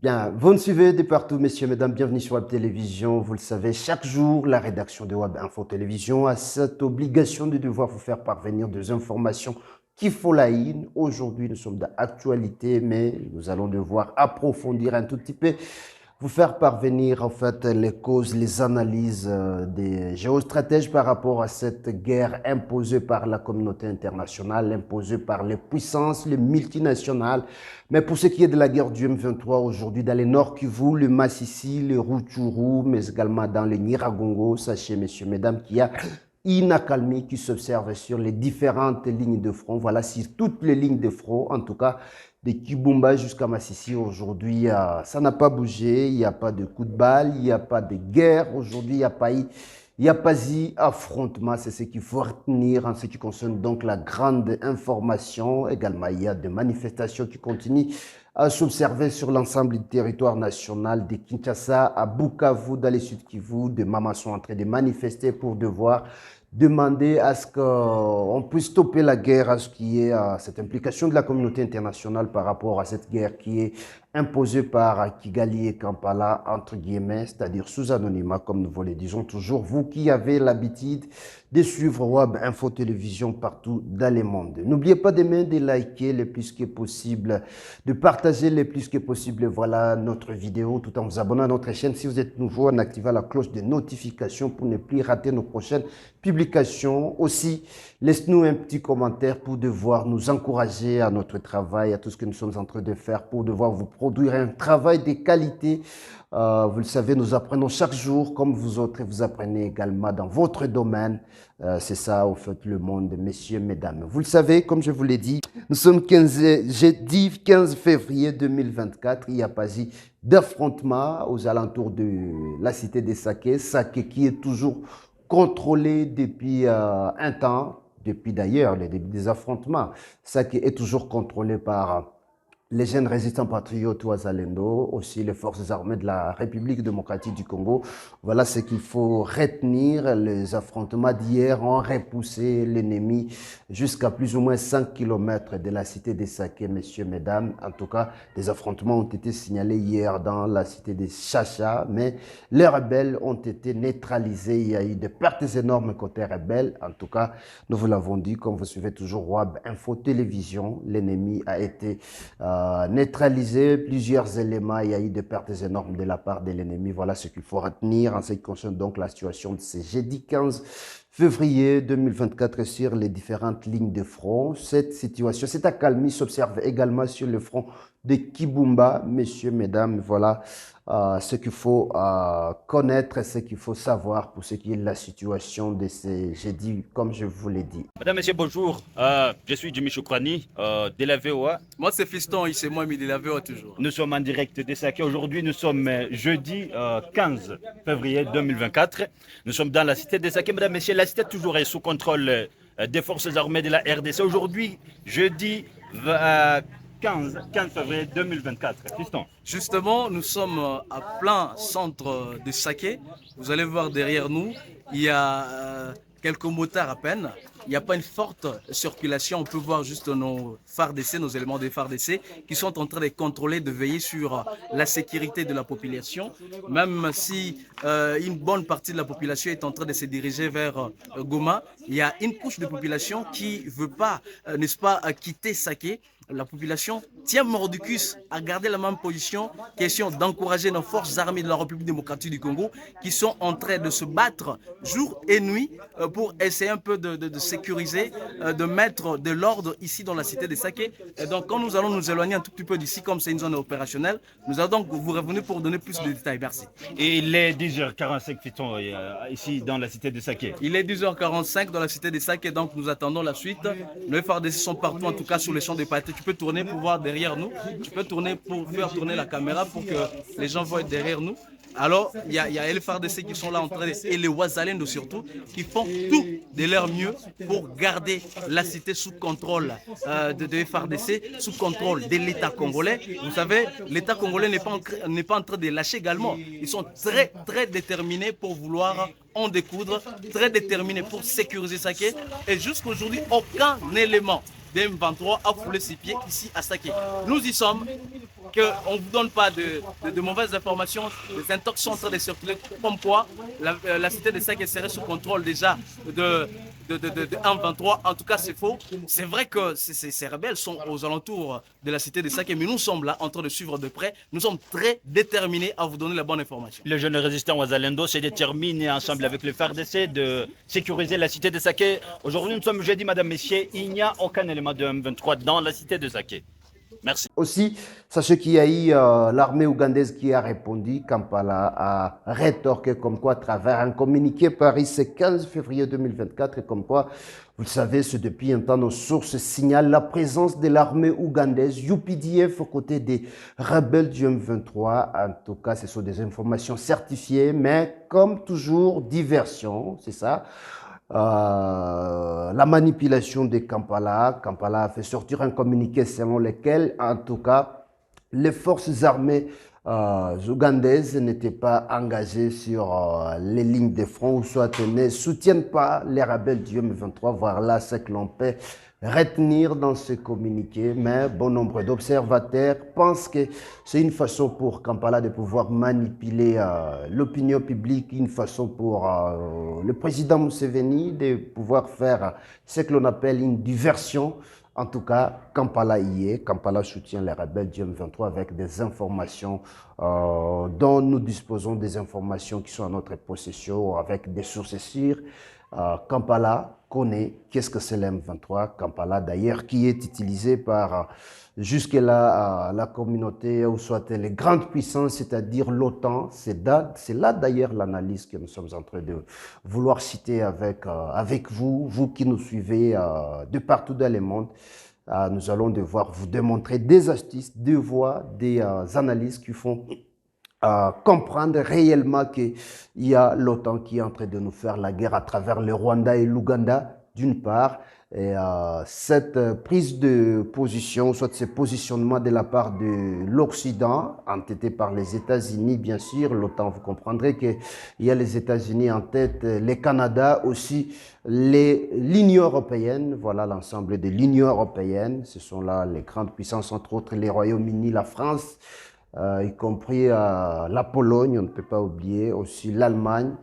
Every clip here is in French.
Bien, vous nous suivez de partout, messieurs, mesdames, bienvenue sur Web Télévision. Vous le savez, chaque jour, la rédaction de Web Info Télévision a cette obligation de devoir vous faire parvenir des informations qui font la une. Aujourd'hui, nous sommes dans l'actualité, mais nous allons devoir approfondir un tout petit peu, vous faire parvenir en fait les causes, les analyses des géostratèges par rapport à cette guerre imposée par la communauté internationale, imposée par les puissances, les multinationales. Mais pour ce qui est de la guerre du M23 aujourd'hui, dans les Nord Kivu, le Massissi, le Rutshuru, mais également dans le Nyiragongo, sachez messieurs, mesdames, qu'il y a une accalmie qui s'observe sur les différentes lignes de front. Voilà, sur toutes les lignes de front, en tout cas, de Kibumba jusqu'à Massissi aujourd'hui, ça n'a pas bougé, il n'y a pas de coup de balle, il n'y a pas de guerre aujourd'hui, il n'y a pas eu affrontement, c'est ce qu'il faut retenir en ce qui concerne donc la grande information. Également, il y a des manifestations qui continuent à s'observer sur l'ensemble du territoire national de Kinshasa à Bukavu, dans les Sud Kivu. Des mamans sont en train de manifester pour devoir demander à ce qu'on puisse stopper la guerre, à ce qui est cette implication de la communauté internationale par rapport à cette guerre qui est imposée par Kigali et Kampala, entre guillemets, c'est-à-dire sous anonymat, comme nous vous le disons toujours, vous qui avez l'habitude de suivre Web Info Télévision partout dans le monde. N'oubliez pas demain de liker le plus que possible, de partager le plus que possible, voilà, notre vidéo, tout en vous abonnant à notre chaîne. Si vous êtes nouveau, en activant la cloche de notification pour ne plus rater nos prochaines publications. Aussi, laisse-nous un petit commentaire pour devoir nous encourager à notre travail, à tout ce que nous sommes en train de faire, pour devoir vous produire un travail de qualité. Vous le savez, nous apprenons chaque jour, comme vous autres, vous apprenez également dans votre domaine. C'est ça, au fait, le monde, messieurs, mesdames. Vous le savez, comme je vous l'ai dit, nous sommes jeudi 15 février 2024. Il n'y a pas eu d'affrontement aux alentours de la cité des Saké. Saké qui est toujours contrôlé depuis un temps, depuis d'ailleurs le début des affrontements. Saké est toujours contrôlé par les jeunes résistants patriotes Ouazalendo, aussi les forces armées de la République démocratique du Congo. Voilà ce qu'il faut retenir. Les affrontements d'hier ont repoussé l'ennemi jusqu'à plus ou moins 5 km de la cité des Saké, messieurs, mesdames. En tout cas, des affrontements ont été signalés hier dans la cité des Chacha, mais les rebelles ont été neutralisés. Il y a eu des pertes énormes côté rebelles. En tout cas, nous vous l'avons dit, comme vous suivez toujours Web Info Télévision, l'ennemi a été neutraliser plusieurs éléments. Il y a eu des pertes énormes de la part de l'ennemi. Voilà ce qu'il faut retenir en ce qui concerne donc la situation de ce jeudi 15 février 2024 sur les différentes lignes de front. Cette situation, cette accalmie s'observe également sur le front de Kibumba, messieurs, mesdames. Voilà ce qu'il faut connaître, ce qu'il faut savoir pour ce qui est de la situation de ce jeudi, comme je vous l'ai dit. Madame, Monsieur, bonjour. Je suis Jimmy Choukrani de la VOA. Moi, c'est Fiston, c'est moi, mais de la VOA toujours. Nous sommes en direct de Saké. Aujourd'hui, nous sommes jeudi 15 février 2024. Nous sommes dans la cité de Saké. Madame, Monsieur, la cité toujours est sous contrôle des forces armées de la RDC. Aujourd'hui, jeudi 15 février 2024. Fiston. Justement, nous sommes à plein centre de Saké. Vous allez voir derrière nous, il y a quelques motards à peine. Il n'y a pas une forte circulation. On peut voir juste nos phares d'essai, nos éléments de phares d'essai qui sont en train de contrôler, de veiller sur la sécurité de la population. Même si une bonne partie de la population est en train de se diriger vers Goma, il y a une couche de population qui ne veut pas, n'est-ce pas, quitter Saké. La population tient mordicus à garder la même position. Question d'encourager nos forces armées de la République démocratique du Congo qui sont en train de se battre jour et nuit pour essayer un peu de sécuriser, de mettre de l'ordre ici dans la cité de Saké. Et donc quand nous allons nous éloigner un tout petit peu d'ici, comme c'est une zone opérationnelle, nous allons donc vous revenir pour donner plus de détails. Merci. Et il est 10h45 Fiston, ici dans la cité de Saké. Il est 10h45 dans la cité de Saké, donc nous attendons la suite. Nos FARDC sont partout, en tout cas sur les champs de bataille. Tu peux tourner pour voir derrière nous. Tu peux tourner pour faire tourner la caméra pour que les gens voient derrière nous. Alors, il y a les FARDC qui sont là en train de, et les Ouazalendo surtout, qui font tout de leur mieux pour garder la cité sous contrôle de FARDC, sous contrôle de l'État congolais. Vous savez, l'État congolais n'est pas en train de lâcher également. Ils sont très, très déterminés pour vouloir en découdre, très déterminés pour sécuriser Saké. Et jusqu'à aujourd'hui, aucun élément des M23 a foulé ses pieds ici à Saké. Nous y sommes, qu'on ne vous donne pas de mauvaises informations, des intox sont en train de circuler, comme quoi la cité de Saké serait sous contrôle déjà de M23. En tout cas, c'est faux. C'est vrai que ces rebelles sont aux alentours de la cité de Saké, mais nous sommes là en train de suivre de près. Nous sommes très déterminés à vous donner la bonne information. Les jeunes résistants Ouazalendo se déterminent ensemble avec le FARDC de sécuriser la cité de Saké. Aujourd'hui, nous sommes jeudi, madame, messieurs, il n'y a aucun élément de M23 dans la cité de Saké. Merci. Aussi, sachez qu'il y a eu l'armée ougandaise qui a répondu. Kampala a rétorqué comme quoi, à travers un communiqué paru ce 15 février 2024, et comme quoi, vous le savez, c'est depuis un temps, nos sources signalent la présence de l'armée ougandaise UPDF aux côtés des rebelles du M23. En tout cas, ce sont des informations certifiées, mais comme toujours, diversion, c'est ça. La manipulation de Kampala. Kampala a fait sortir un communiqué selon lequel, en tout cas, les forces armées ougandaises n'étaient pas engagées sur les lignes de front ou soit ne soutiennent pas les rebelles du M23. Voilà ce que l'on peut retenir dans ce communiqué, mais bon nombre d'observateurs pensent que c'est une façon pour Kampala de pouvoir manipuler l'opinion publique, une façon pour le président Museveni de pouvoir faire ce que l'on appelle une diversion. En tout cas, Kampala y est. Kampala soutient les rebelles du M23 avec des informations dont nous disposons, des informations qui sont à notre possession avec des sources sûres. Kampala connaît qu'est-ce que c'est le M23. Kampala d'ailleurs qui est utilisé par jusque-là la communauté ou soit les grandes puissances, c'est-à-dire l'OTAN. C'est là d'ailleurs l'analyse que nous sommes en train de vouloir citer avec vous, vous qui nous suivez de partout dans le monde. Nous allons devoir vous démontrer des astuces, des voies, des analyses qui font comprendre réellement qu'il y a l'OTAN qui est en train de nous faire la guerre à travers le Rwanda et l'Ouganda, d'une part. Et cette prise de position, soit ce positionnement de la part de l'Occident, entêté par les États-Unis, bien sûr, l'OTAN, vous comprendrez qu'il y a les États-Unis en tête, le Canada aussi, l'Union européenne, voilà l'ensemble de l'Union européenne, ce sont là les grandes puissances, entre autres les Royaumes-Unis, la France, y compris la Pologne, on ne peut pas oublier, aussi l'Allemagne.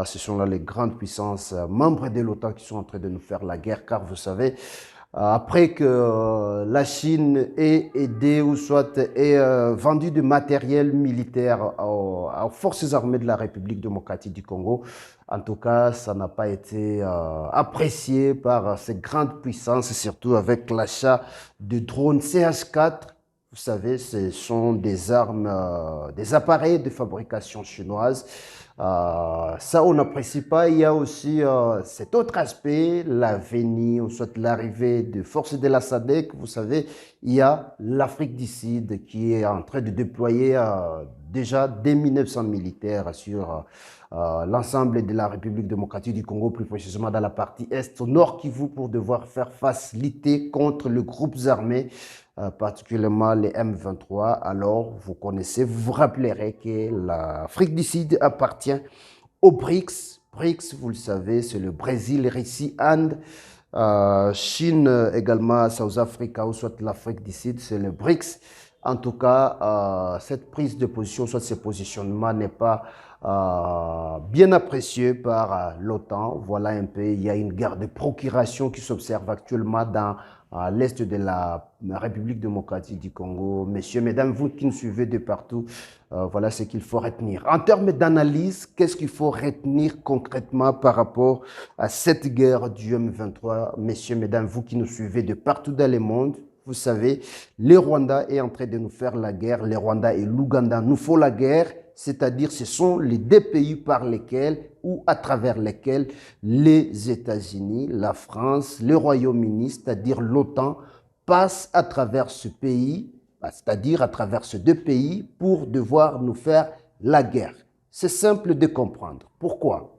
Ce sont là les grandes puissances membres de l'OTAN qui sont en train de nous faire la guerre, car vous savez, après que la Chine ait aidé ou soit ait vendu du matériel militaire aux forces armées de la République démocratique du Congo, en tout cas, ça n'a pas été apprécié par ces grandes puissances, surtout avec l'achat de drones CH4. Vous savez, ce sont des armes, des appareils de fabrication chinoise. Ça, on n'apprécie pas. Il y a aussi cet autre aspect, la venue, ou soit l'arrivée de forces de la SADC. Vous savez, il y a l'Afrique du Sud qui est en train de déployer déjà des 1900 militaires sur l'ensemble de la République démocratique du Congo, plus précisément dans la partie est, au nord Kivu, pour devoir faire face, lutter contre les groupes armés, particulièrement les M23. Alors, vous connaissez, vous vous rappellerez que l'Afrique du Sud appartient aux BRICS. BRICS, vous le savez, c'est le Brésil, Russie, Inde, Chine également, South Africa ou soit l'Afrique du Sud, c'est le BRICS. En tout cas, cette prise de position, soit ce positionnement n'est pas bien apprécié par l'OTAN. Voilà un peu, il y a une guerre de procuration qui s'observe actuellement dans l'est de la République démocratique du Congo. Messieurs, mesdames, vous qui nous suivez de partout, voilà ce qu'il faut retenir. En termes d'analyse, qu'est-ce qu'il faut retenir concrètement par rapport à cette guerre du M23? Messieurs, mesdames, vous qui nous suivez de partout dans le monde, vous savez, le Rwanda est en train de nous faire la guerre. Le Rwanda et l'Ouganda nous font la guerre. C'est-à-dire ce sont les deux pays par lesquels ou à travers lesquels les États-Unis, la France, le Royaume-Uni, c'est-à-dire l'OTAN, passent à travers ce pays, c'est-à-dire à travers ces deux pays pour devoir nous faire la guerre. C'est simple de comprendre. Pourquoi?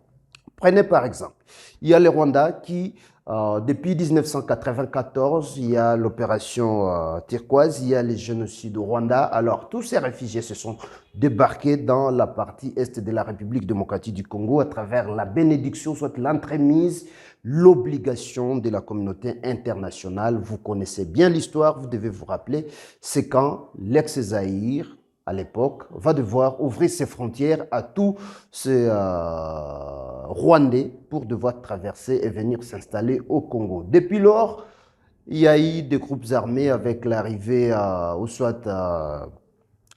Prenez par exemple, il y a le Rwanda qui Depuis 1994, il y a l'opération turquoise, il y a les génocides au Rwanda. Alors, tous ces réfugiés se sont débarqués dans la partie est de la République démocratique du Congo à travers la bénédiction, soit l'entremise, l'obligation de la communauté internationale. Vous connaissez bien l'histoire, vous devez vous rappeler, c'est quand l'ex-Zaïre, à l'époque, va devoir ouvrir ses frontières à tous ces Rwandais pour devoir traverser et venir s'installer au Congo. Depuis lors, il y a eu des groupes armés avec l'arrivée ou soit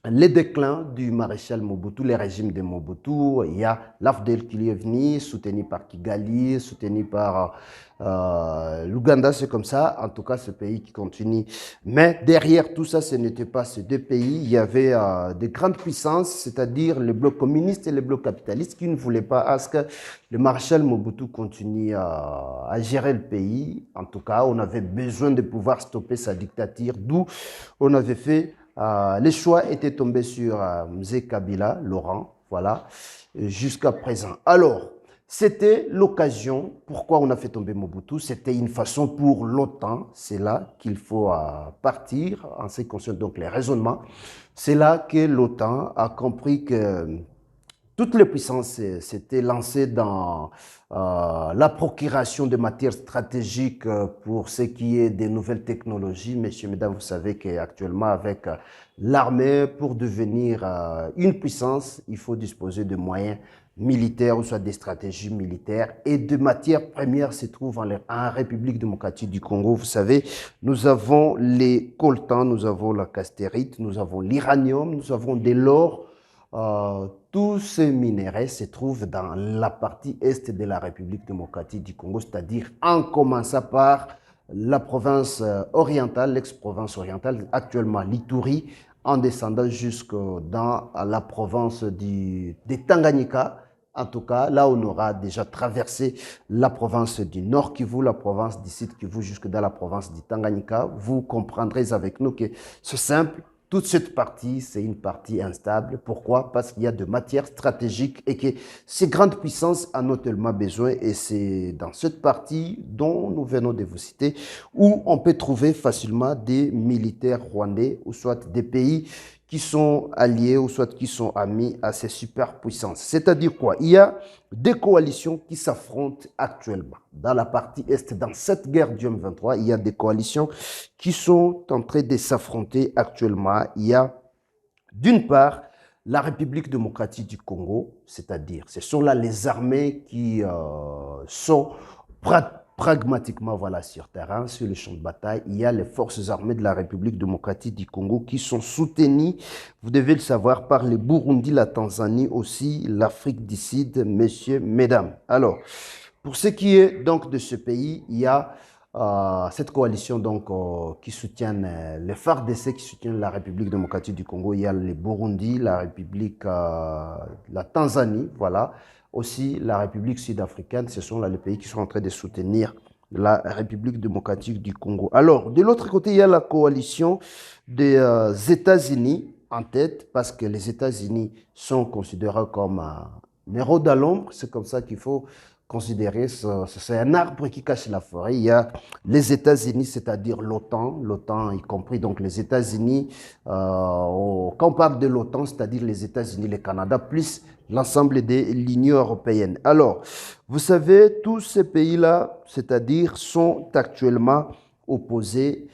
les déclins du maréchal Mobutu, les régimes de Mobutu. Il y a l'AFDEL qui est venu, soutenu par Kigali, soutenu par l'Ouganda, c'est comme ça. En tout cas, ce pays qui continue. Mais derrière tout ça, ce n'était pas ces deux pays. Il y avait des grandes puissances, c'est-à-dire le bloc communiste et le bloc capitaliste, qui ne voulaient pas à ce que le maréchal Mobutu continue à gérer le pays. En tout cas, on avait besoin de pouvoir stopper sa dictature, d'où on avait fait les choix étaient tombés sur Mzee Kabila, Laurent, voilà, jusqu'à présent. Alors, c'était l'occasion, pourquoi on a fait tomber Mobutu, c'était une façon pour l'OTAN, c'est là qu'il faut partir, en ce qui concerne donc les raisonnements, c'est là que l'OTAN a compris que toutes les puissances s'étaient lancées dans la procuration de matières stratégiques pour ce qui est des nouvelles technologies. Messieurs, mesdames, vous savez qu'actuellement, avec l'armée, pour devenir une puissance, il faut disposer de moyens militaires ou soit des stratégies militaires et de matières premières se trouvent en République démocratique du Congo. Vous savez, nous avons les coltans, nous avons la castérite, nous avons l'uranium, nous avons de l'or. Tous ces minéraux se trouvent dans la partie est de la République démocratique du Congo, c'est-à-dire en commençant par la province orientale, l'ex-province orientale, actuellement l'Ituri, en descendant jusque dans la province de Tanganyika. En tout cas, là, on aura déjà traversé la province du Nord Kivu, la province du Sud Kivu, jusque dans la province du Tanganyika. Vous comprendrez avec nous que c'est simple. Toute cette partie, c'est une partie instable. Pourquoi? Parce qu'il y a de matières stratégiques et que ces grandes puissances en ont tellement besoin. Et c'est dans cette partie dont nous venons de vous citer où on peut trouver facilement des militaires rwandais ou soit des pays qui sont alliés ou soit qui sont amis à ces superpuissances. C'est-à-dire quoi? Il y a des coalitions qui s'affrontent actuellement. Dans la partie Est, dans cette guerre du M23, il y a des coalitions qui sont en train de s'affronter actuellement. Il y a d'une part la République démocratique du Congo, c'est-à-dire ce sont là les armées qui sont pragmatiquement voilà, sur terrain, sur le champ de bataille. Il y a les forces armées de la République démocratique du Congo qui sont soutenues, vous devez le savoir, par le Burundi, la Tanzanie aussi, l'Afrique du Sud, messieurs, mesdames. Alors, pour ce qui est donc de ce pays, il y a cette coalition donc, qui soutient les FARDC, qui soutiennent la République démocratique du Congo. Il y a le Burundi, la République, la Tanzanie, voilà. Aussi, la République sud-africaine, ce sont là les pays qui sont en train de soutenir la République démocratique du Congo. Alors, de l'autre côté, il y a la coalition des États-Unis en tête, parce que les États-Unis sont considérés comme un héros dans l'ombre. C'est comme ça qu'il faut considérer. C'est un arbre qui cache la forêt. Il y a les États-Unis, c'est-à-dire l'OTAN y compris donc les États-Unis. Quand on parle de l'OTAN, c'est-à-dire les États-Unis, le Canada, plus l'ensemble de l'Union européenne. Alors, vous savez, tous ces pays-là, c'est-à-dire, sont actuellement opposés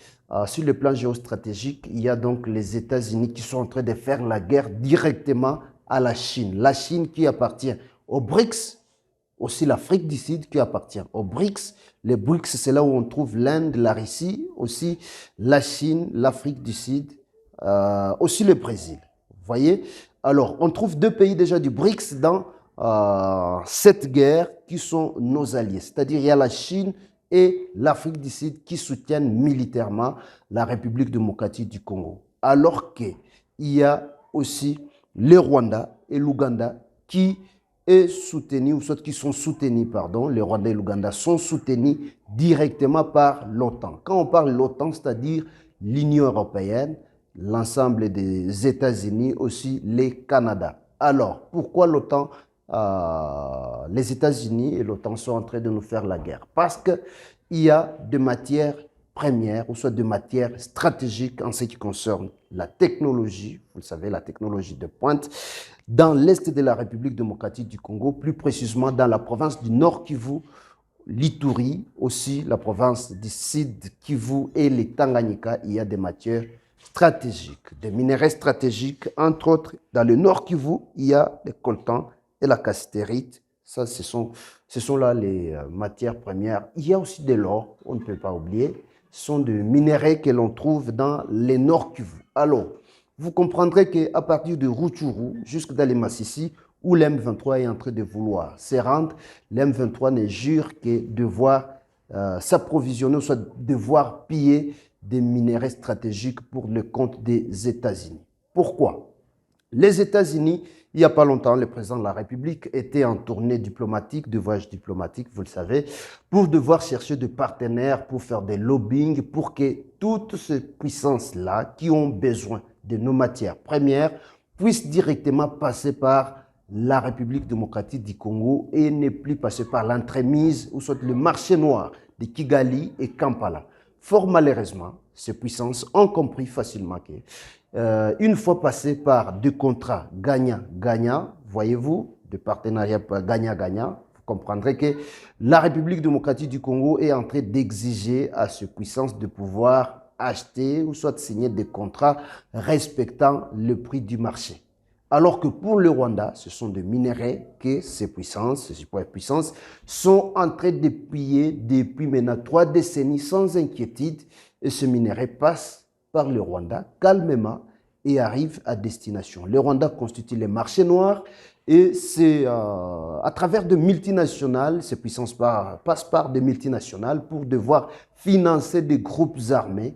sur le plan géostratégique. Il y a donc les États-Unis qui sont en train de faire la guerre directement à la Chine. La Chine qui appartient aux BRICS, aussi l'Afrique du Sud qui appartient aux BRICS. Les BRICS, c'est là où on trouve l'Inde, la Russie, aussi la Chine, l'Afrique du Sud, aussi le Brésil. Vous voyez? Alors, on trouve deux pays déjà du BRICS dans cette guerre qui sont nos alliés. C'est-à-dire il y a la Chine et l'Afrique du Sud qui soutiennent militairement la République démocratique du Congo. Alors qu'il y a aussi le Rwanda et l'Ouganda qui est soutenu, ou soit qui sont soutenus, pardon, le Rwanda et l'Ouganda sont soutenus directement par l'OTAN. Quand on parle de l'OTAN, c'est-à-dire l'Union européenne, l'ensemble des États-Unis, aussi les Canada. Alors, pourquoi l'OTAN, les États-Unis et l'OTAN sont en train de nous faire la guerre? Parce qu'il il y a des matières premières ou soit de matières stratégiques en ce qui concerne la technologie, vous le savez, la technologie de pointe, dans l'est de la République démocratique du Congo, plus précisément dans la province du Nord Kivu, l'Ituri, aussi la province du Sud Kivu et les Tanganyika, il y a des matières stratégiques, des minerais stratégiques, entre autres, dans le Nord Kivu, il y a le coltan et la cassiterite. Ça, ce sont là les matières premières. Il y a aussi de l'or, on ne peut pas oublier. Ce sont des minerais que l'on trouve dans les Nord Kivu. Alors, vous comprendrez qu'à partir de Rutshuru jusque dans les Massissi, où l'M23 est en train de vouloir se rendre, l'M23 ne jure que devoir s'approvisionner, soit devoir piller des minerais stratégiques pour le compte des États-Unis. Pourquoi? Les États-Unis, il n'y a pas longtemps, le président de la République était en tournée diplomatique, de voyage diplomatique, vous le savez, pour devoir chercher des partenaires, pour faire des lobbying, pour que toutes ces puissances-là qui ont besoin de nos matières premières puissent directement passer par la République démocratique du Congo et ne plus passer par l'entremise ou soit le marché noir de Kigali et Kampala. Fort malheureusement, ces puissances ont compris facilement que une fois passé par deux contrats gagnant-gagnant, voyez-vous, de partenariat gagnant-gagnant, vous comprendrez que la République démocratique du Congo est en train d'exiger à ces puissances de pouvoir acheter ou soit signer des contrats respectant le prix du marché. Alors que pour le Rwanda, ce sont des minerais que ces puissances sont en train de piller depuis maintenant 3 décennies sans inquiétude. Et ce minerai passe par le Rwanda calmement et arrive à destination. Le Rwanda constitue les marchés noirs et c'est à travers de multinationales, ces puissances passent par des multinationales pour devoir financer des groupes armés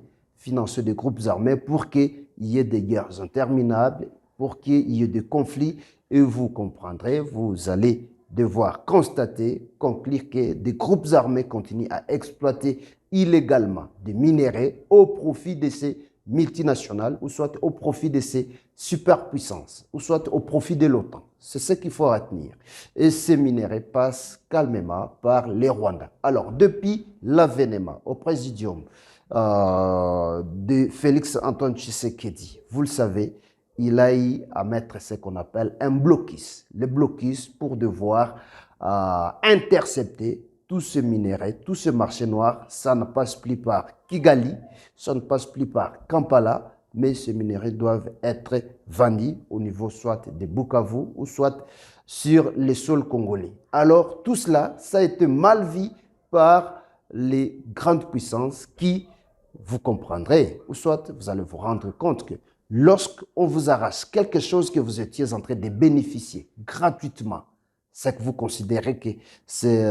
pour qu'il y ait des guerres interminables, pour qu'il y ait des conflits. Et vous comprendrez, vous allez devoir constater, conclure que des groupes armés continuent à exploiter illégalement des minerais au profit de ces multinationales, ou soit au profit de ces superpuissances, ou soit au profit de l'OTAN. C'est ce qu'il faut retenir. Et ces minerais passent calmement par les Rwandais. Alors, depuis l'avènement au présidium de Félix Antoine Tshisekedi, vous le savez, il a eu à mettre ce qu'on appelle un blocus. Le blocus pour devoir intercepter tous ces minerais, tous ces marchés noirs. Ça ne passe plus par Kigali, ça ne passe plus par Kampala, mais ces minerais doivent être vendus au niveau soit de Bukavu ou soit sur les sols congolais. Alors tout cela, ça a été mal vu par les grandes puissances qui, vous comprendrez, ou soit vous allez vous rendre compte que lorsqu'on vous arrache quelque chose que vous étiez en train de bénéficier gratuitement, c'est que vous considérez que c'est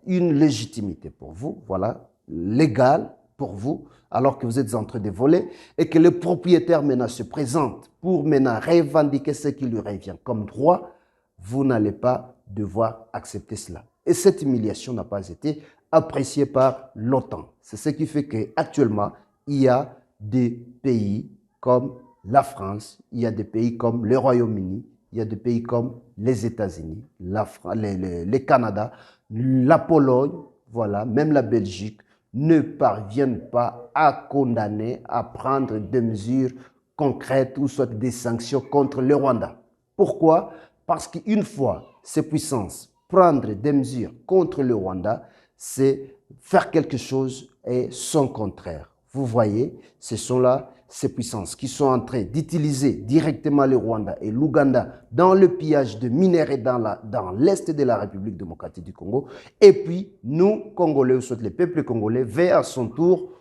une légitimité pour vous, voilà, légale pour vous, alors que vous êtes en train de voler et que le propriétaire maintenant se présente pour maintenant revendiquer ce qui lui revient comme droit, vous n'allez pas devoir accepter cela. Et cette humiliation n'a pas été appréciée par l'OTAN. C'est ce qui fait qu'actuellement, il y a des pays comme la France, il y a des pays comme le Royaume-Uni, il y a des pays comme les États-Unis, le Canada, la Pologne, voilà, même la Belgique, ne parviennent pas à condamner, à prendre des mesures concrètes ou soit des sanctions contre le Rwanda. Pourquoi? Parce qu'une fois ces puissances prendre des mesures contre le Rwanda, c'est faire quelque chose et son contraire. Vous voyez, ce sont là ces puissances qui sont en train d'utiliser directement le Rwanda et l'Ouganda dans le pillage de minerais dans l'est de la République démocratique du Congo. Et puis, nous, Congolais, ou soit les peuples congolais, veillent à son tour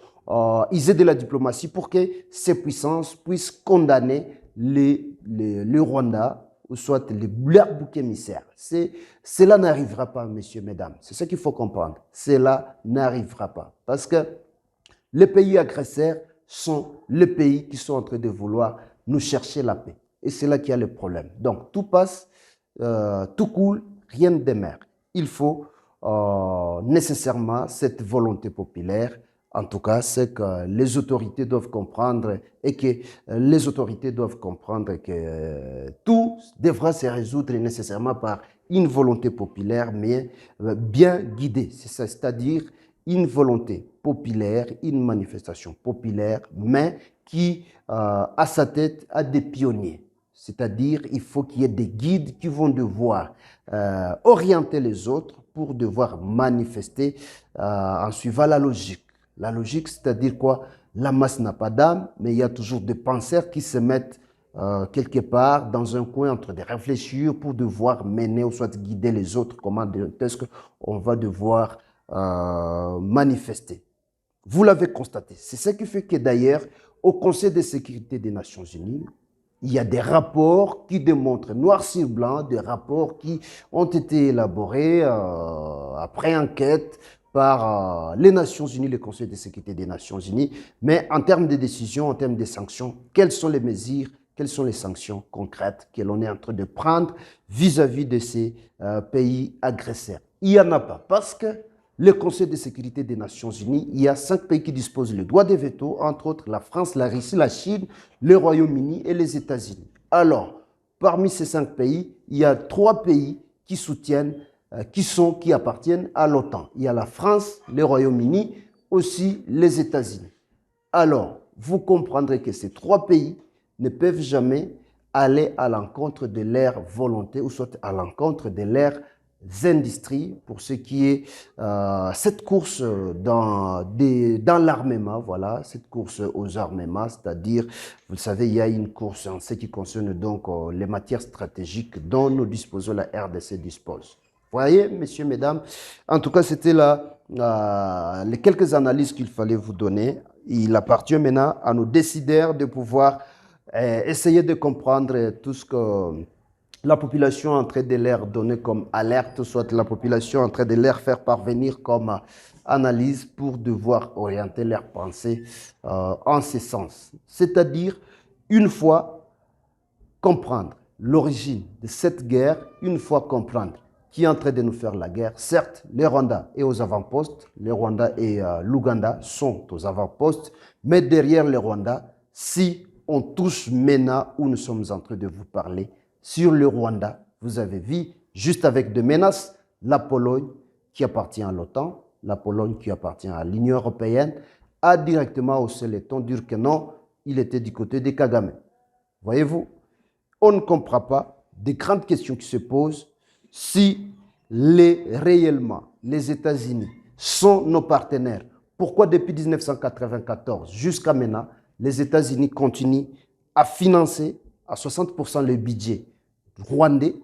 user de la diplomatie pour que ces puissances puissent condamner le Rwanda ou soit leur bouc émissaire. Cela n'arrivera pas, messieurs, mesdames. C'est ce qu'il faut comprendre. Cela n'arrivera pas. Parce que les pays agresseurs sont les pays qui sont en train de vouloir nous chercher la paix. Et c'est là qu'il y a le problème. Donc, tout passe, tout coule, rien ne démarre. Il faut nécessairement cette volonté populaire. En tout cas, c'est que les autorités doivent comprendre et que les autorités doivent comprendre que tout devra se résoudre nécessairement par une volonté populaire, mais bien guidée. C'est ça, c'est-à-dire une volonté populaire, une manifestation populaire, mais qui, à sa tête, a des pionniers. C'est-à-dire il faut qu'il y ait des guides qui vont devoir orienter les autres pour devoir manifester en suivant la logique. La logique, c'est-à-dire quoi? La masse n'a pas d'âme, mais il y a toujours des penseurs qui se mettent quelque part dans un coin en train de réfléchir pour devoir mener ou soit guider les autres. Comment est-ce qu'on va devoir manifester? Vous l'avez constaté. C'est ce qui fait que d'ailleurs, au Conseil de sécurité des Nations Unies, il y a des rapports qui démontrent noir sur blanc, des rapports qui ont été élaborés après enquête par les Nations Unies, le Conseil de sécurité des Nations Unies. Mais en termes de décision, en termes de sanctions, quelles sont les mesures, quelles sont les sanctions concrètes que l'on est en train de prendre vis-à-vis de ces pays agresseurs? Il n'y en a pas parce que le Conseil de sécurité des Nations Unies, il y a 5 pays qui disposent le droit de veto, entre autres la France, la Russie, la Chine, le Royaume-Uni et les États-Unis. Alors, parmi ces 5 pays, il y a 3 pays qui soutiennent, qui appartiennent à l'OTAN. Il y a la France, le Royaume-Uni, aussi les États-Unis. Alors, vous comprendrez que ces 3 pays ne peuvent jamais aller à l'encontre de leur volonté ou soit à l'encontre de leur industries pour ce qui est cette course dans l'armement, voilà, cette course aux armements, c'est-à-dire, vous le savez, il y a une course en ce qui concerne donc les matières stratégiques dont nous disposons, la RDC dispose. Vous voyez, messieurs, mesdames, en tout cas, c'était les quelques analyses qu'il fallait vous donner. Il appartient maintenant à nos décideurs de pouvoir essayer de comprendre tout ce que la population est en train de leur donner comme alerte, soit la population est en train de leur faire parvenir comme analyse pour devoir orienter leurs pensées en ce sens. C'est-à-dire, une fois comprendre l'origine de cette guerre, une fois comprendre qui est en train de nous faire la guerre. Certes, le Rwanda est aux avant-postes, le Rwanda et l'Ouganda sont aux avant-postes, mais derrière le Rwanda, si on touche maintenant où nous sommes en train de vous parler, sur le Rwanda, vous avez vu, juste avec des menaces, la Pologne qui appartient à l'OTAN, la Pologne qui appartient à l'Union européenne, a directement haussé les tons, dire que non, il était du côté des Kagame. Voyez-vous, on ne comprend pas des grandes questions qui se posent si réellement les États-Unis sont nos partenaires. Pourquoi depuis 1994 jusqu'à maintenant, les États-Unis continuent à financer à 60% le budget rwandais?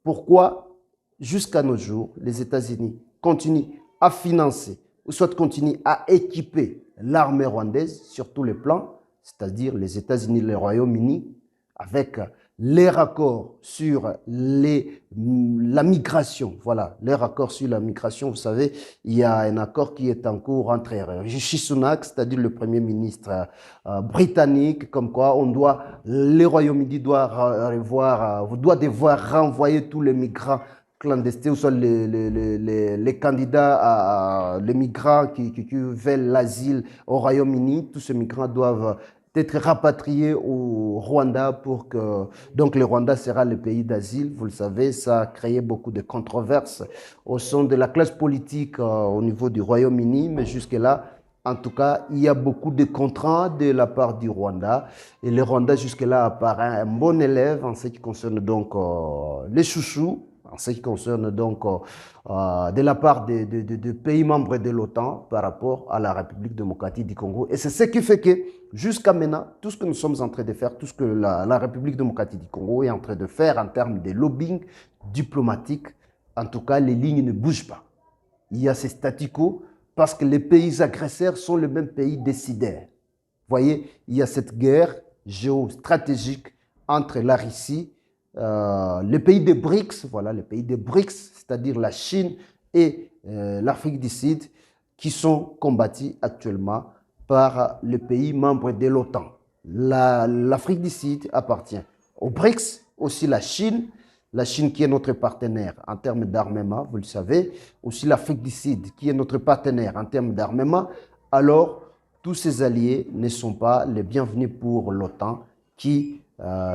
Pourquoi jusqu'à nos jours, les États-Unis continuent à financer ou soit continuent à équiper l'armée rwandaise sur tous les plans, c'est-à-dire les États-Unis, le Royaume-Uni, avec les raccords sur la migration. Voilà, les raccords sur la migration. Vous savez, il y a un accord qui est en cours entre Rishi Sunak, c'est-à-dire le Premier ministre britannique, comme quoi le Royaume-Uni doit devoir renvoyer tous les migrants clandestins, ou soit les candidats, les migrants qui veulent l'asile au Royaume-Uni. Tous ces migrants doivent être rapatriés au Rwanda pour que... Donc le Rwanda sera le pays d'asile, vous le savez, ça a créé beaucoup de controverses au sein de la classe politique au niveau du Royaume-Uni, mais jusque-là, en tout cas, il y a beaucoup de contraintes de la part du Rwanda. Et le Rwanda, jusque-là, apparaît un bon élève en ce qui concerne donc les chouchous, en ce qui concerne donc de la part des pays membres de l'OTAN par rapport à la République démocratique du Congo. Et c'est ce qui fait que jusqu'à maintenant, tout ce que nous sommes en train de faire, tout ce que la République démocratique du Congo est en train de faire en termes de lobbying diplomatique, en tout cas, les lignes ne bougent pas. Il y a ces statu quo parce que les pays agresseurs sont les mêmes pays décideurs. Vous voyez, il y a cette guerre géostratégique entre la Russie, les pays des BRICS, voilà, les pays des BRICS, c'est-à-dire la Chine et l'Afrique du Sud, qui sont combattus actuellement par les pays membres de l'OTAN. L'Afrique du Sud appartient aux BRICS, aussi la Chine qui est notre partenaire en termes d'armement, vous le savez, aussi l'Afrique du Sud qui est notre partenaire en termes d'armement. Alors, tous ces alliés ne sont pas les bienvenus pour l'OTAN qui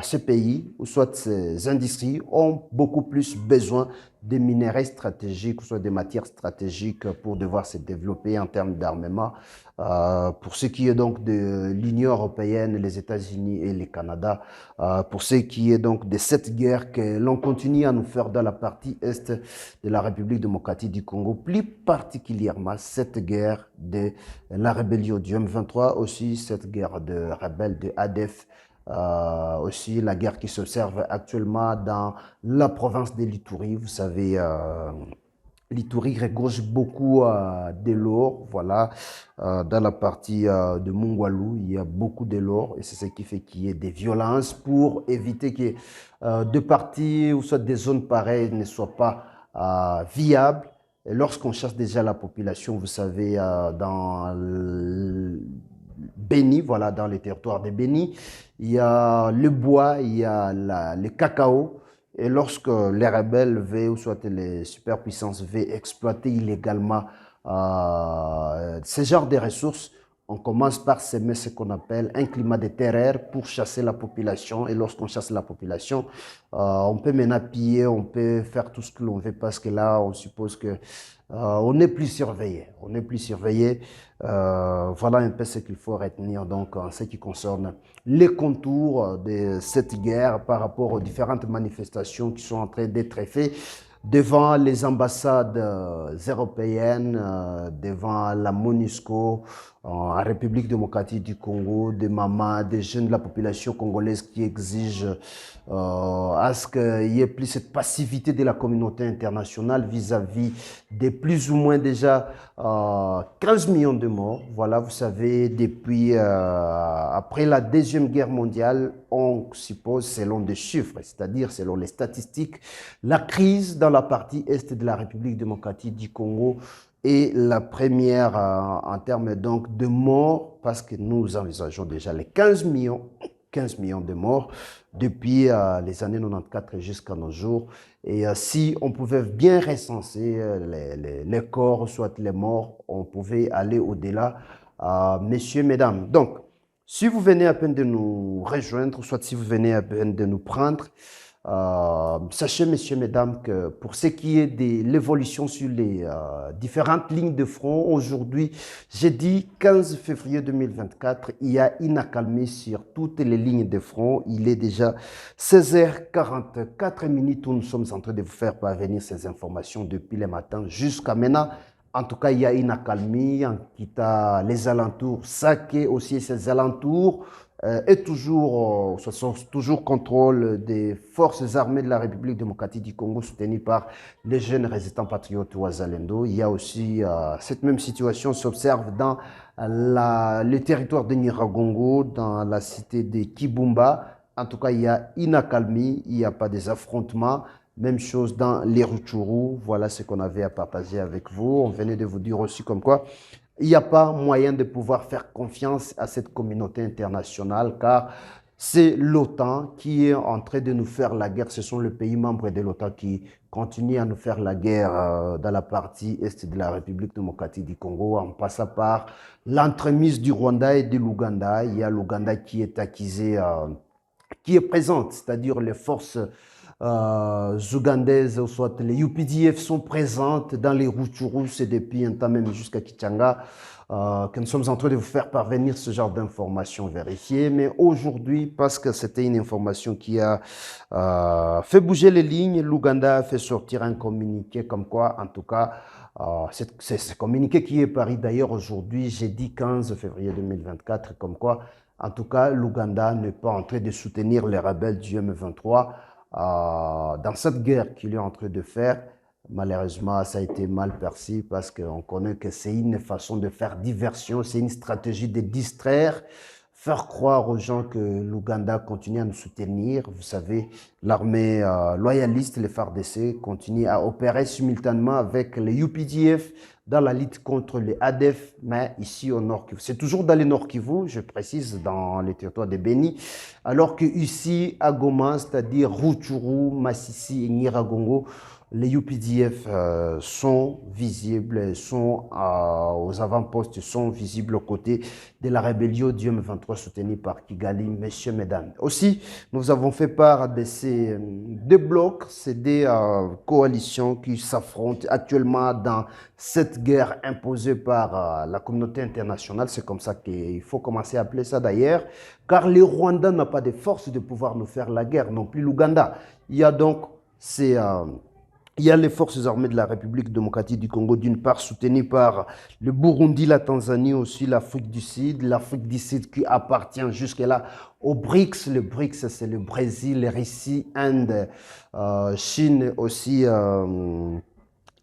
ces pays, ou soit ces industries, ont beaucoup plus besoin des minerais stratégiques, ou soit des matières stratégiques pour devoir se développer en termes d'armement. Pour ce qui est donc de l'Union européenne, les États-Unis et le Canada, pour ce qui est donc de cette guerre que l'on continue à nous faire dans la partie est de la République démocratique du Congo, plus particulièrement cette guerre de la rébellion du M23, aussi cette guerre de rebelles de ADF, aussi la guerre qui s'observe actuellement dans la province de l'Ituri. Vous savez, l'Ituri regorge beaucoup de l'or. Voilà, dans la partie de Mongwalu, il y a beaucoup de l'or et c'est ce qui fait qu'il y ait des violences pour éviter que deux parties ou soit des zones pareilles ne soient pas viables. Et lorsqu'on chasse déjà la population, vous savez, dans Béni, voilà, dans les territoires de Béni, il y a le bois, il y a le cacao. Et lorsque les rebelles veulent, ou soit les superpuissances veulent exploiter illégalement ce genre de ressources, on commence par semer ce qu'on appelle un climat de terreur pour chasser la population. Et lorsqu'on chasse la population, on peut maintenant piller, on peut faire tout ce que l'on veut parce que là, on suppose que on n'est plus surveillé. On n'est plus surveillé. Voilà un peu ce qu'il faut retenir donc en ce qui concerne les contours de cette guerre par rapport aux différentes manifestations qui sont en train d'être faites devant les ambassades européennes, devant la MONUSCO, en République démocratique du Congo, des mamans, des jeunes de la population congolaise qui exigent à ce qu'il y ait plus cette passivité de la communauté internationale vis-à-vis des plus ou moins déjà 15 millions de morts. Voilà, vous savez, depuis après la Deuxième Guerre mondiale, on suppose, selon des chiffres, c'est-à-dire selon les statistiques, la crise dans la partie est de la République démocratique du Congo est la première en termes donc de morts, parce que nous envisageons déjà les 15 millions de morts depuis les années 94 jusqu'à nos jours. Et si on pouvait bien recenser les corps, soit les morts, on pouvait aller au-delà, messieurs, mesdames. Donc, si vous venez à peine de nous rejoindre, soit si vous venez à peine de nous prendre, sachez, messieurs, mesdames, que pour ce qui est de l'évolution sur les différentes lignes de front, aujourd'hui, jeudi 15 février 2024, il y a une accalmie sur toutes les lignes de front. Il est déjà 16h44 minutes où nous sommes en train de vous faire parvenir ces informations depuis le matin jusqu'à maintenant. En tout cas, il y a une accalmie en quittant les alentours, Saké aussi et ses alentours, et toujours, toujours contrôle des forces armées de la République démocratique du Congo soutenues par les jeunes résistants patriotes Ouazalendo. Il y a aussi cette même situation s'observe dans le territoire de Nyiragongo, dans la cité de Kibumba. En tout cas, il y a une accalmie, il n'y a pas des affrontements. Même chose dans les Rutshuru. Voilà ce qu'on avait à partager avec vous. On venait de vous dire aussi comme quoi il n'y a pas moyen de pouvoir faire confiance à cette communauté internationale car c'est l'OTAN qui est en train de nous faire la guerre. Ce sont les pays membres de l'OTAN qui continuent à nous faire la guerre dans la partie est de la République démocratique du Congo en passant par l'entremise du Rwanda et de l'Ouganda. Il y a l'Ouganda qui est accusé, qui est présente, c'est-à-dire les forces ougandaises, soit les UPDF sont présentes dans les Rutshuru, c'est depuis un temps même jusqu'à Kichanga que nous sommes en train de vous faire parvenir ce genre d'informations vérifiées. Mais aujourd'hui, parce que c'était une information qui a fait bouger les lignes, l'Ouganda a fait sortir un communiqué comme quoi, en tout cas, c'est ce communiqué qui est paru d'ailleurs aujourd'hui, jeudi 15 février 2024, comme quoi, en tout cas, l'Ouganda n'est pas en train de soutenir les rebelles du M23 dans cette guerre qu'il est en train de faire. Malheureusement, ça a été mal perçu parce qu'on connaît que c'est une façon de faire diversion, c'est une stratégie de distraire, faire croire aux gens que l'Ouganda continue à nous soutenir. Vous savez, l'armée loyaliste, les FARDC, continue à opérer simultanément avec les UPDF dans la lutte contre les ADF, mais ici au Nord Kivu. C'est toujours dans le Nord Kivu, je précise, dans les territoires de Béni, alors que ici, à Goma, c'est-à-dire Rutshuru, Massissi et Nyiragongo, Les UPDF sont visibles, sont aux avant-postes, sont visibles aux côtés de la rébellion du M23 soutenue par Kigali, messieurs, mesdames. Aussi, nous avons fait part de ces deux blocs, ces deux coalitions qui s'affrontent actuellement dans cette guerre imposée par la communauté internationale. C'est comme ça qu'il faut commencer à appeler ça d'ailleurs, car le Rwanda n'a pas de force de pouvoir nous faire la guerre, non plus l'Ouganda. Il y a donc ces... il y a les forces armées de la République démocratique du Congo, d'une part, soutenues par le Burundi, la Tanzanie, aussi l'Afrique du Sud. L'Afrique du Sud qui appartient jusque-là aux BRICS. Le BRICS, c'est le Brésil, la Russie, Inde, Chine aussi.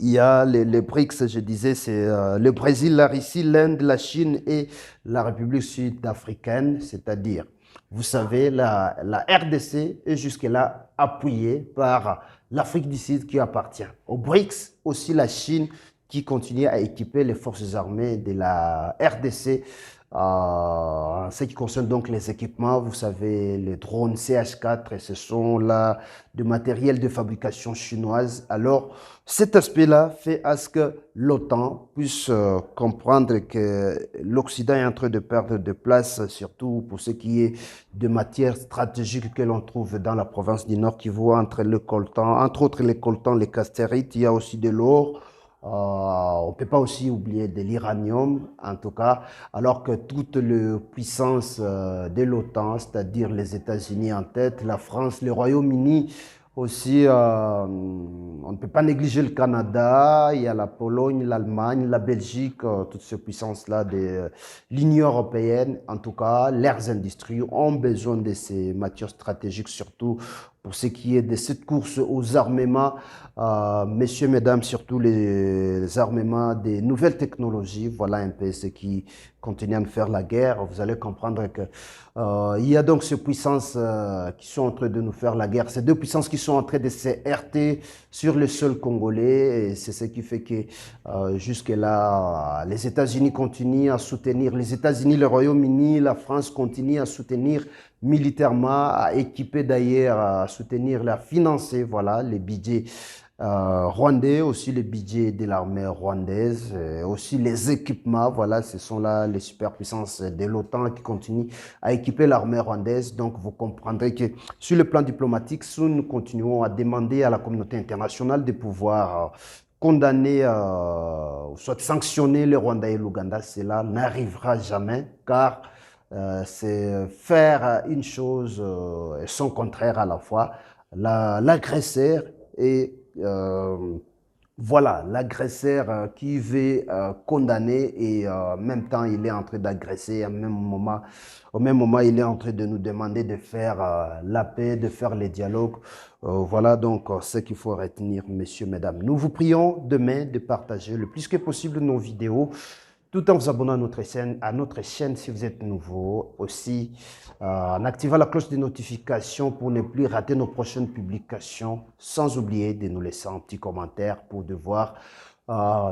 Il y a les BRICS, je disais, c'est le Brésil, la Russie, l'Inde, la Chine et la République sud-africaine, c'est-à-dire, vous savez, la RDC est jusque-là appuyée par l'Afrique du Sud qui appartient aux BRICS, aussi la Chine qui continue à équiper les forces armées de la RDC. En ce qui concerne donc les équipements, vous savez, les drones CH4, ce sont là du matériel de fabrication chinoise. Alors, cet aspect-là fait à ce que l'OTAN puisse comprendre que l'Occident est en train de perdre de place, surtout pour ce qui est de matières stratégiques que l'on trouve dans la province du Nord Kivu, entre autres les coltans, les castérites, il y a aussi de l'or. On ne peut pas aussi oublier de l'uranium, en tout cas, alors que toute les puissances de l'OTAN, c'est-à-dire les États-Unis en tête, la France, le Royaume-Uni aussi, on ne peut pas négliger le Canada, il y a la Pologne, l'Allemagne, la Belgique, toutes ces puissances-là de l'Union européenne, en tout cas, leurs industries ont besoin de ces matières stratégiques, surtout pour ce qui est de cette course aux armements, messieurs, mesdames, surtout les armements des nouvelles technologies, voilà un peu ce qui continue à nous faire la guerre. Vous allez comprendre que il y a donc ces puissances qui sont en train de nous faire la guerre, ces deux puissances qui sont en train de se heurter sur le sol congolais, et c'est ce qui fait que jusque-là, les États-Unis continuent à soutenir, les États-Unis, le Royaume-Uni, la France continuent à soutenir militairement, à équiper d'ailleurs, à soutenir, à financer, voilà, les budgets rwandais, aussi les budgets de l'armée rwandaise, aussi les équipements, voilà, ce sont là les superpuissances de l'OTAN qui continuent à équiper l'armée rwandaise. Donc vous comprendrez que sur le plan diplomatique, si nous continuons à demander à la communauté internationale de pouvoir condamner, soit sanctionner le Rwanda et l'Ouganda, cela n'arrivera jamais, car c'est faire une chose et son contraire à la fois. L'agresseur et voilà, l'agresseur qui veut condamner et en même temps il est en train d'agresser, au même moment il est en train de nous demander de faire la paix, de faire les dialogues. Voilà donc ce qu'il faut retenir, messieurs, mesdames. Nous vous prions demain de partager le plus que possible nos vidéos, tout en vous abonnant à notre chaîne si vous êtes nouveau. Aussi, en activant la cloche de notification pour ne plus rater nos prochaines publications, sans oublier de nous laisser un petit commentaire pour devoir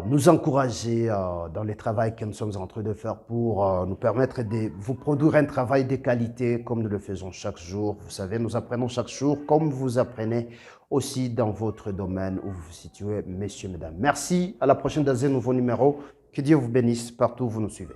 nous encourager dans le travail que nous sommes en train de faire pour nous permettre de vous produire un travail de qualité comme nous le faisons chaque jour. Vous savez, nous apprenons chaque jour comme vous apprenez aussi dans votre domaine où vous vous situez, messieurs, mesdames. Merci, à la prochaine dans un nouveau numéro. Que Dieu vous bénisse partout où vous nous suivez.